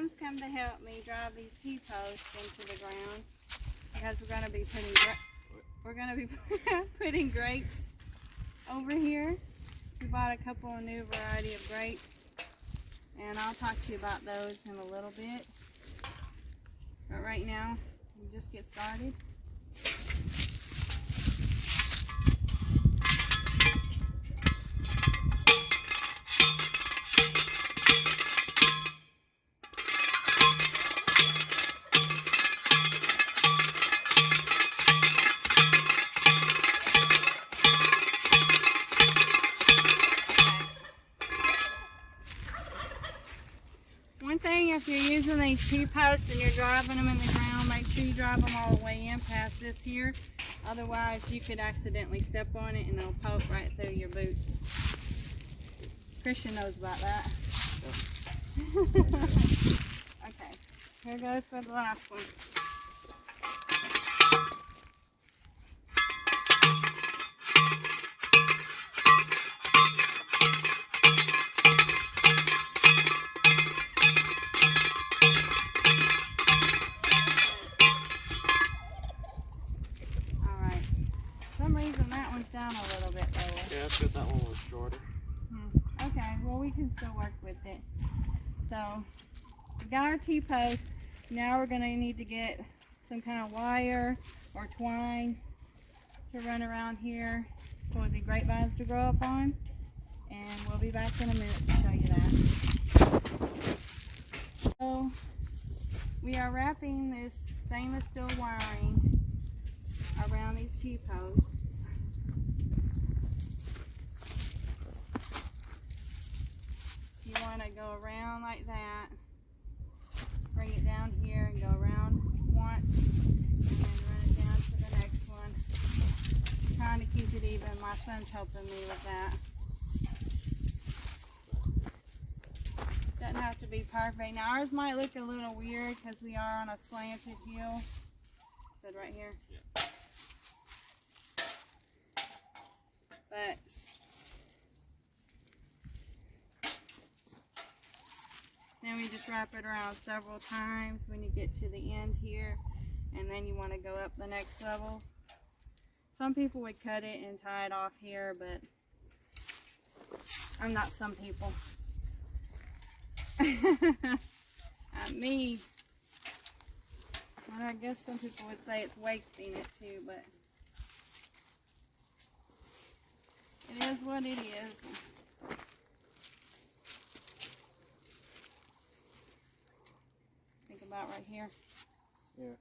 son's come to help me drive these T-posts into the ground because we're going to be putting grapes over here. We bought a couple of new variety of grapes, and I'll talk to you about those in a little bit. But right now, we just get started. One thing, if you're using these T-posts and you're driving them in the ground, make sure you drive them all the way in past this here. Otherwise, you could accidentally step on it and it'll poke right through your boots. Christian knows about that. Okay, here goes for the last one. Down a little bit lower. Yeah, it's because that one was shorter. Okay, well we can still work with it. So, we got our T-post. Now we're going to need to get some kind of wire or twine to run around here for the grapevines to grow up on. And we'll be back in a minute to show you that. So, we are wrapping this stainless steel wiring around these T-posts. You want to go around like that, bring it down here and go around once, and then run it down to the next one. Trying to keep it even. My son's helping me with that. Doesn't have to be perfect. Now ours might look a little weird because we are on a slanted hill. Said right here. Yeah. But then we just wrap it around several times when you get to the end here, and then you want to go up the next level. Some people would cut it and tie it off here, but I'm not some people. Me. Well, I guess some people would say it's wasting it too, but it is what it is. About right here. Yeah.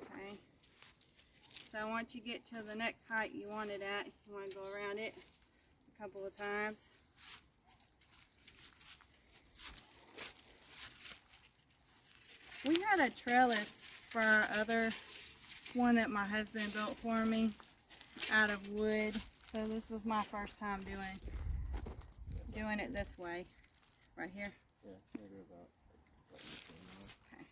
Okay. So once you get to the next height you want it at, you want to go around it a couple of times. We had a trellis for our other one that my husband built for me out of wood. So this was my first time doing it this way. Right here. Yeah, maybe about. Okay.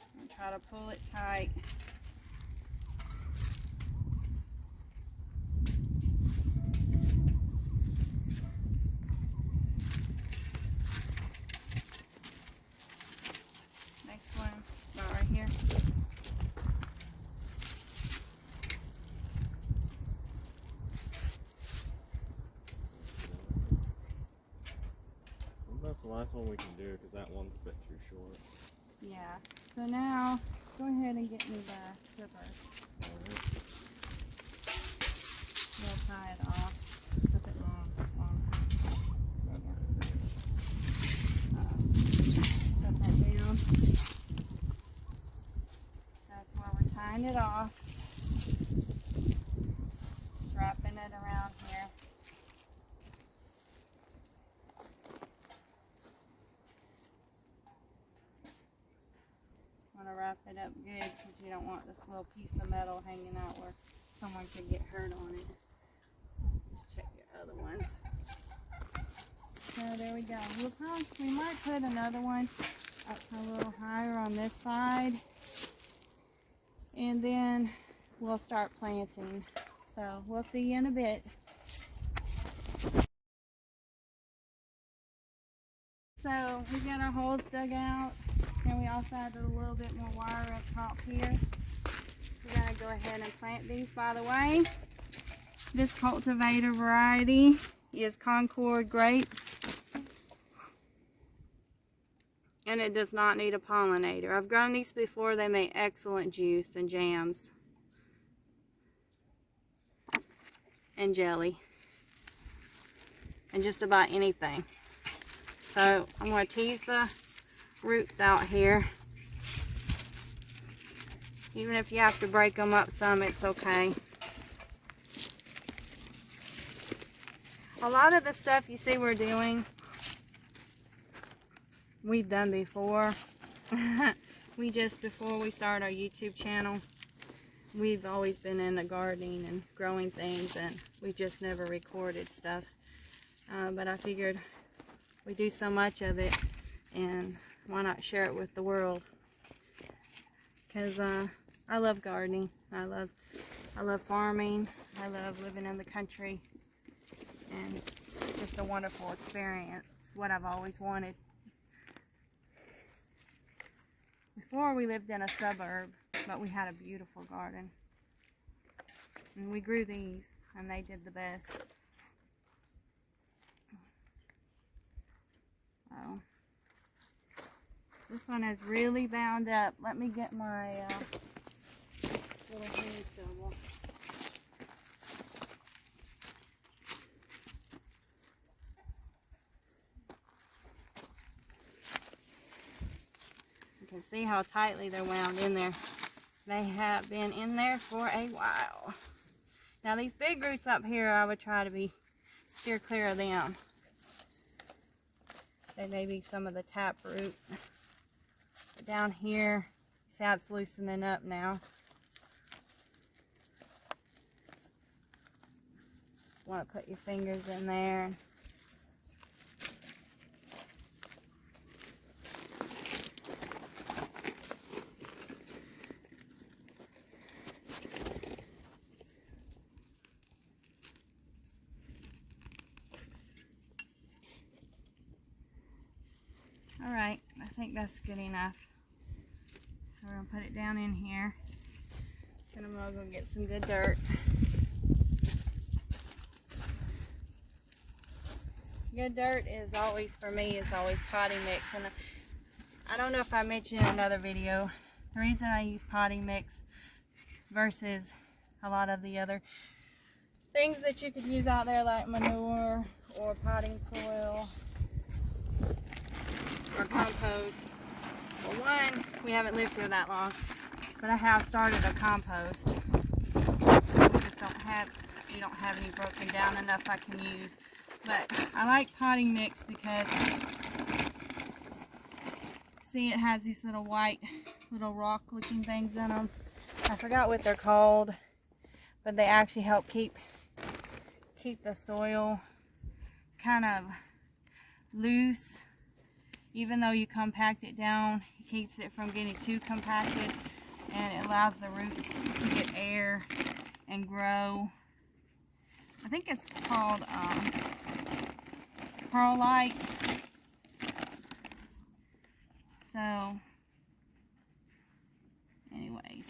I'm gonna try to pull it tight. Next one, about right here. That's the last one we can do because that one's a bit too short. Yeah. So now, go ahead and get me the clippers. Alright. We'll tie it off. Clip it long. Set that down. That's where we're tying it off. Just wrapping it around here. Wrap it up good because you don't want this little piece of metal hanging out where someone could get hurt on it. Just check your other ones. So there we go. We might put another one up a little higher on this side, and then we'll start planting. So we'll see you in a bit. So So we got our holes dug out, and we also added a little bit more wire up top here. We're gonna go ahead and plant these. By the way, this cultivator variety is Concord Grape, and it does not need a pollinator. I've grown these before. They make excellent juice and jams and jelly and just about anything. So I'm going to tease the roots out here. Even if you have to break them up some, it's okay. A lot of the stuff you see we're doing, we've done before. Before we start our YouTube channel, we've always been into gardening and growing things, and we've just never recorded stuff. But I figured we do so much of it, and why not share it with the world? Because I love gardening. I love farming. I love living in the country, and it's just a wonderful experience. It's what I've always wanted. Before, we lived in a suburb, but we had a beautiful garden, and we grew these, and they did the best. Oh, this one is really bound up. Let me get my little hand shovel. You can see how tightly they're wound in there. They have been in there for a while. Now these big roots up here, I would try to steer clear of them. They may be some of the tap root. But down here, see how it's loosening up now. Want to put your fingers in there. Alright, I think that's good enough. So we're going to put it down in here. Then I'm going to go get some good dirt. Good dirt is always, for me, is always potting mix. And I don't know if I mentioned in another video, the reason I use potting mix versus a lot of the other things that you could use out there like manure or potting soil or compost. Well, one, we haven't lived here that long, but I have started a compost. We just don't have any broken down enough I can use. But I like potting mix because, see, it has these little white, little rock looking things in them. I forgot what they're called, but they actually help keep the soil kind of loose. Even though you compact it down, it keeps it from getting too compacted, and it allows the roots to get air and grow. I think it's called perlite. So, anyways,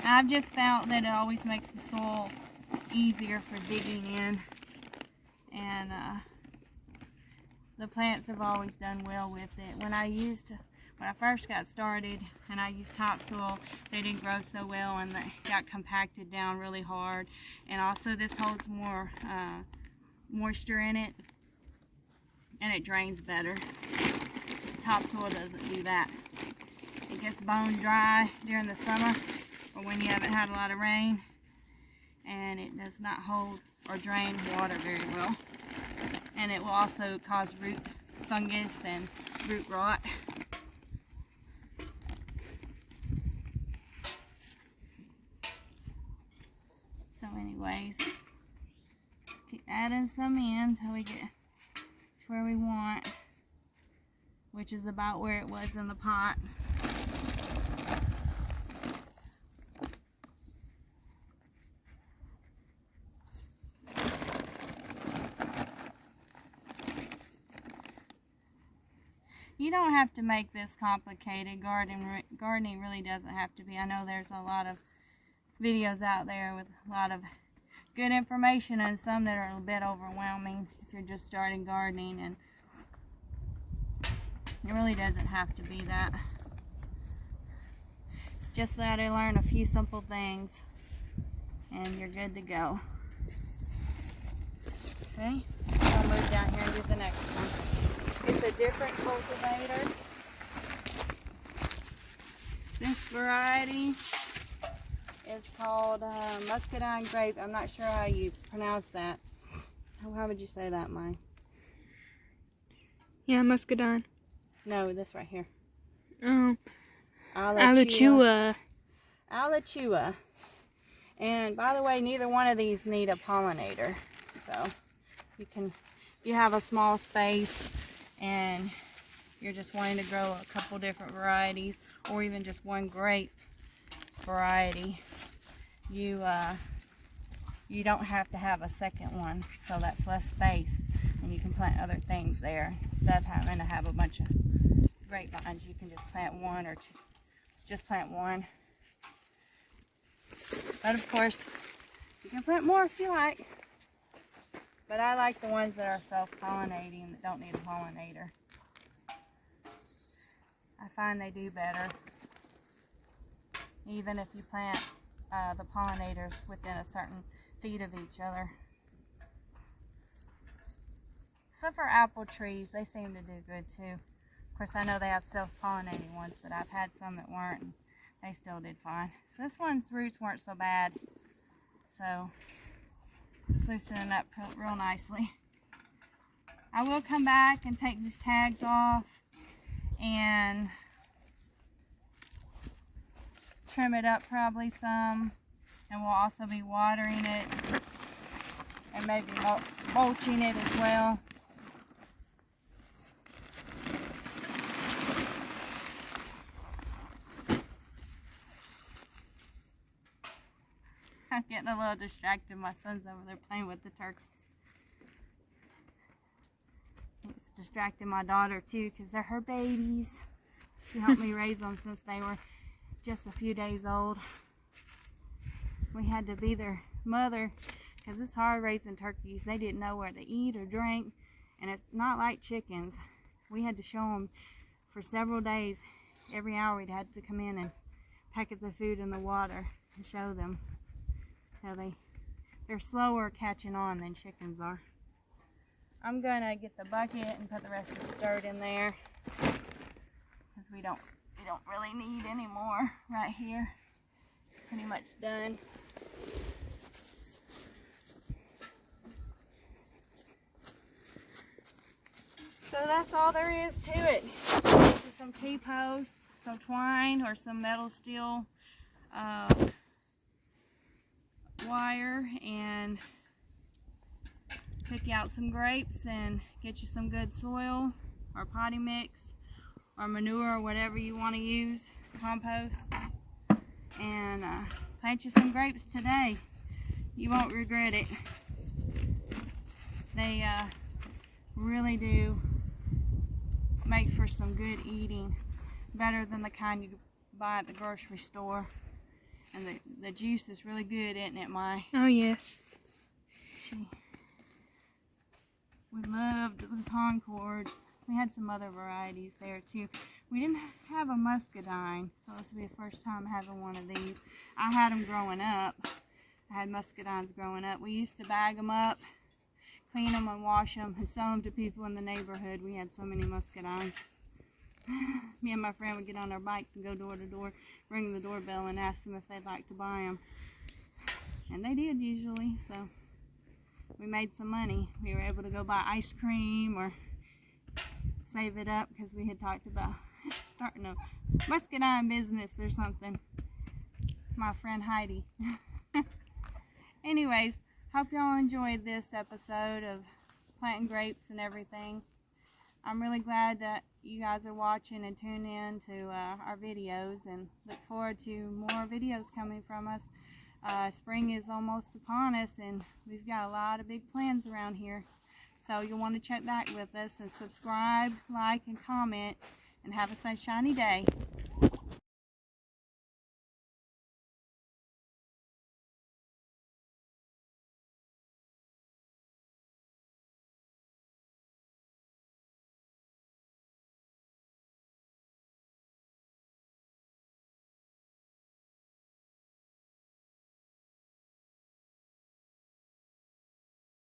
I've just found that it always makes the soil easier for digging in, and the plants have always done well with it. When I first got started and I used topsoil, they didn't grow so well, and they got compacted down really hard. And also this holds more moisture in it, and it drains better. Topsoil doesn't do that. It gets bone dry during the summer or when you haven't had a lot of rain, and it does not hold or drain water very well. And it will also cause root fungus and root rot. So anyways, just keep adding some in until we get to where we want, which is about where it was in the pot. You don't have to make this complicated. Gardening really doesn't have to be. I know there's a lot of videos out there with a lot of good information and some that are a bit overwhelming if you're just starting gardening, and it really doesn't have to be that. Just let her learn a few simple things and you're good to go. Okay, I'll move down here and do the next one. It's a different cultivator. This variety is called Muscadine Grape. I'm not sure how you pronounce that. How would you say that, Mai? Yeah, Muscadine. No, this right here. Alachua. Alachua. And by the way, neither one of these need a pollinator. So you have a small space and you're just wanting to grow a couple different varieties, or even just one grape variety, you don't have to have a second one, so that's less space and you can plant other things there instead of having to have a bunch of grapevines. You can just plant one, or just plant one. But of course you can plant more if you like, but I like the ones that are self-pollinating, that don't need a pollinator. I find they do better, even if you plant the pollinators within a certain feet of each other. Except for apple trees, they seem to do good too. Of course, I know they have self-pollinating ones, but I've had some that weren't, and they still did fine. So this one's roots weren't so bad, so it's loosening up real nicely. I will come back and take these tags off and trim it up probably some, and we'll also be watering it and maybe mulching it as well. I'm getting a little distracted. My son's over there playing with the turkeys. It's distracting my daughter too, because they're her babies. She helped me raise them since they were just a few days old. We had to be their mother because it's hard raising turkeys. They didn't know where to eat or drink, and it's not like chickens. We had to show them for several days. Every hour we'd had to come in and peck at the food and the water and show them. So they're slower catching on than chickens are. I'm gonna get the bucket and put the rest of the dirt in there, because we don't really need any more right here. Pretty much done. So that's all there is to it. Just some T-posts, some twine, or some metal steel wire, and pick out some grapes and get you some good soil or potty mix or manure or whatever you want to use, compost, and plant you some grapes today. You won't regret it. They really do make for some good eating, better than the kind you buy at the grocery store. And the juice is really good, isn't it, Mai? Oh, yes. We loved the concords. We had some other varieties there too. We didn't have a muscadine, so this will be the first time having one of these. I had them growing up. I had muscadines growing up. We used to bag them up, clean them and wash them, and sell them to people in the neighborhood. We had so many muscadines. Me and my friend would get on our bikes and go door to door, ring the doorbell and ask them if they'd like to buy them. And they did usually, so we made some money. We were able to go buy ice cream or save it up, because we had talked about starting a muscadine business or something. My friend Heidi. Anyways, hope y'all enjoyed this episode of planting grapes and everything. I'm really glad that you guys are watching and tuning in to our videos, and look forward to more videos coming from us. Spring is almost upon us, and we've got a lot of big plans around here. So you'll want to check back with us and subscribe, like, and comment, and have a sunshiny day.